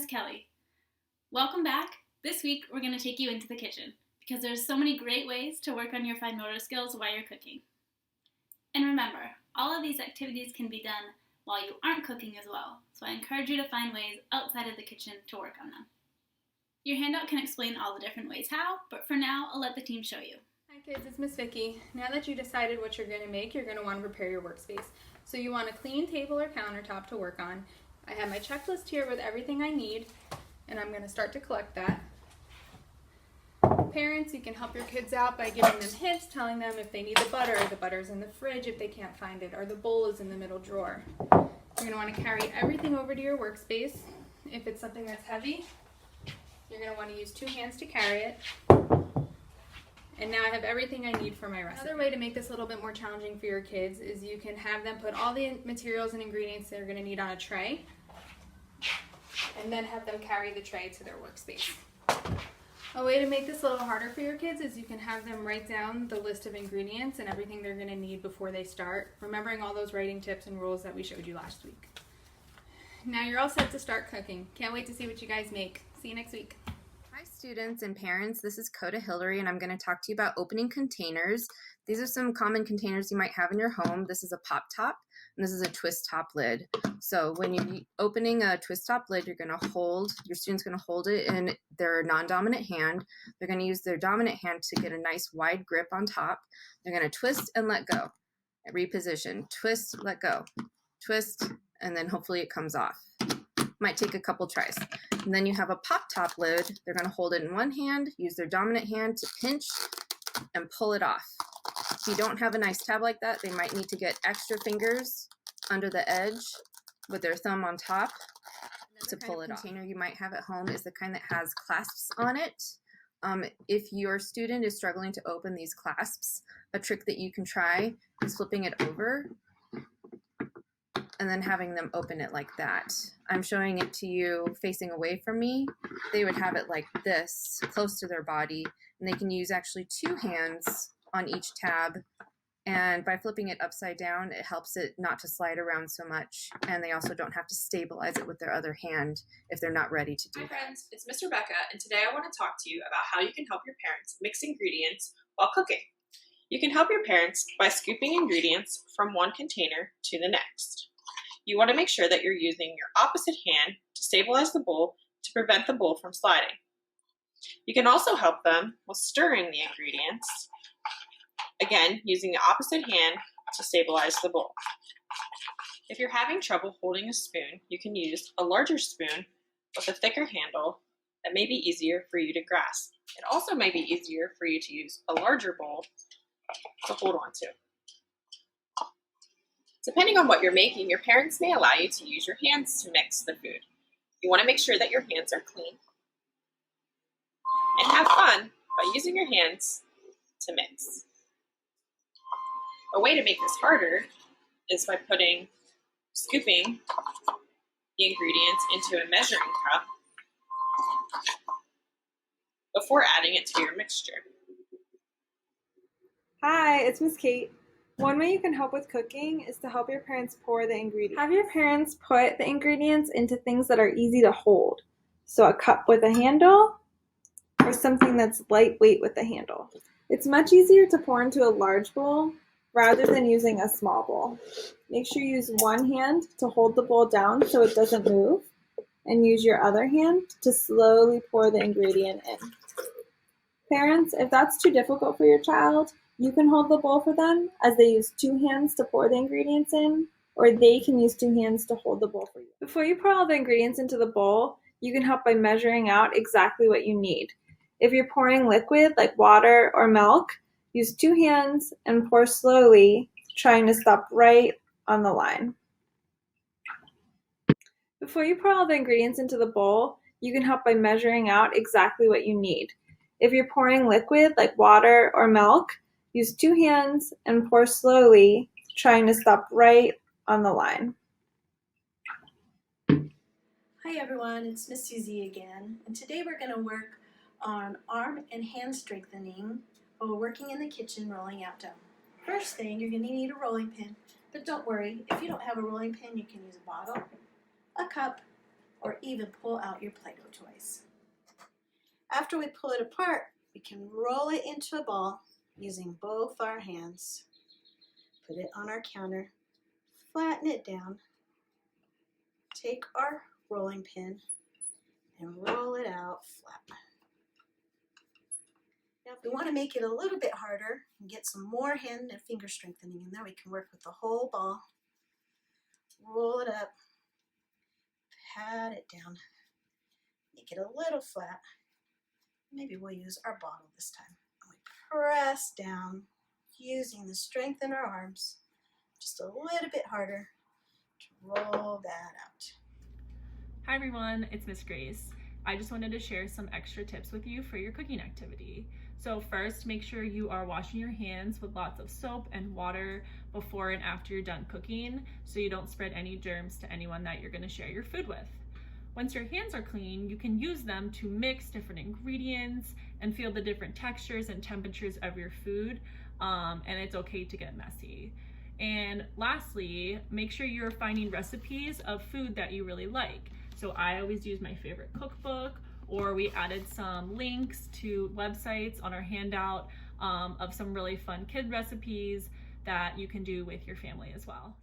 Kelly. Welcome back. This week we're going to take you into the kitchen because there's so many great ways to work on your fine motor skills while you're cooking. And remember, all of these activities can be done while you aren't cooking as well, so I encourage you to find ways outside of the kitchen to work on them. Your handout can explain all the different ways how, but for now I'll let the team show you. Hi kids, it's Miss Vicki. Now that you decided what you're going to make, you're going to want to prepare your workspace. So you want a clean table or countertop to work on. I have my checklist here with everything I need, and I'm going to start to collect that. Parents, you can help your kids out by giving them hints, telling them if they need the butter's in the fridge if they can't find it, or the bowl is in the middle drawer. You're going to want to carry everything over to your workspace. If it's something that's heavy, you're going to want to use 2 hands to carry it. And now I have everything I need for my recipe. Another way to make this a little bit more challenging for your kids is you can have them put all the materials and ingredients they're going to need on a tray, and then have them carry the tray to their workspace. A way to make this a little harder for your kids is you can have them write down the list of ingredients and everything they're going to need before they start, remembering all those writing tips and rules that we showed you last week. Now you're all set to start cooking. Can't wait to see what you guys make. See you next week. Hi students and parents, this is Coda Hillary and I'm going to talk to you about opening containers. These are some common containers you might have in your home. This is a pop top and this is a twist top lid. So when you're opening a twist top lid, your student's going to hold it in their non-dominant hand. They're going to use their dominant hand to get a nice wide grip on top. They're going to twist and let go, reposition, twist, let go, twist, and then hopefully it comes off. Might take a couple tries. And then you have a pop top lid. They're going to hold it in one hand, use their dominant hand to pinch and pull it off. If you don't have a nice tab like that, they might need to get extra fingers under the edge with their thumb on top to pull it off. Container you might have at home is the kind that has clasps on it. If your student is struggling to open these clasps, a trick that you can try is flipping it over and then having them open it like that. I'm showing it to you facing away from me. They would have it like this, close to their body, and they can use actually 2 hands on each tab, and by flipping it upside down, it helps it not to slide around so much, and they also don't have to stabilize it with their other hand if they're not ready to do that. Hi friends, it's Miss Rebecca, and today I want to talk to you about how you can help your parents mix ingredients while cooking. You can help your parents by scooping ingredients from one container to the next. You want to make sure that you're using your opposite hand to stabilize the bowl to prevent the bowl from sliding. You can also help them with stirring the ingredients, again using the opposite hand to stabilize the bowl. If you're having trouble holding a spoon, you can use a larger spoon with a thicker handle that may be easier for you to grasp. It also may be easier for you to use a larger bowl to hold on to. Depending on what you're making, your parents may allow you to use your hands to mix the food. You want to make sure that your hands are clean. And have fun by using your hands to mix. A way to make this harder is by scooping the ingredients into a measuring cup before adding it to your mixture. Hi, it's Miss Kate. One way you can help with cooking is to help your parents pour the ingredients. Have your parents put the ingredients into things that are easy to hold. So a cup with a handle or something that's lightweight with a handle. It's much easier to pour into a large bowl rather than using a small bowl. Make sure you use one hand to hold the bowl down so it doesn't move, and use your other hand to slowly pour the ingredient in. Parents, if that's too difficult for your child, you can hold the bowl for them as they use 2 hands to pour the ingredients in, or they can use 2 hands to hold the bowl for you. Before you pour all the ingredients into the bowl, you can help by measuring out exactly what you need. If you're pouring liquid like water or milk, use 2 hands and pour slowly, trying to stop right on the line. Before you pour all the ingredients into the bowl, you can help by measuring out exactly what you need. If you're pouring liquid like water or milk, use 2 hands and pour slowly, trying to stop right on the line. Hi everyone, it's Miss Susie again, and today we're going to work on arm and hand strengthening while we're working in the kitchen rolling out dough. First thing, you're going to need a rolling pin, but don't worry, if you don't have a rolling pin, you can use a bottle, a cup, or even pull out your Play-Doh toys. After we pull it apart, we can roll it into a ball using both our hands. Put it on our counter, flatten it down, take our rolling pin and roll it out flat. Now if we want to make it a little bit harder and get some more hand and finger strengthening in there, we can work with the whole ball. Roll it up, pat it down, make it a little flat. Maybe we'll use our bottle this time. And we press down using the strength in our arms, just a little bit harder to roll that out. Hi everyone, it's Miss Grace. I just wanted to share some extra tips with you for your cooking activity. So first, make sure you are washing your hands with lots of soap and water before and after you're done cooking, so you don't spread any germs to anyone that you're going to share your food with. Once your hands are clean, you can use them to mix different ingredients and feel the different textures and temperatures of your food, and it's okay to get messy. And lastly, make sure you're finding recipes of food that you really like. So I always use my favorite cookbook, or we added some links to websites on our handout of some really fun kid recipes that you can do with your family as well.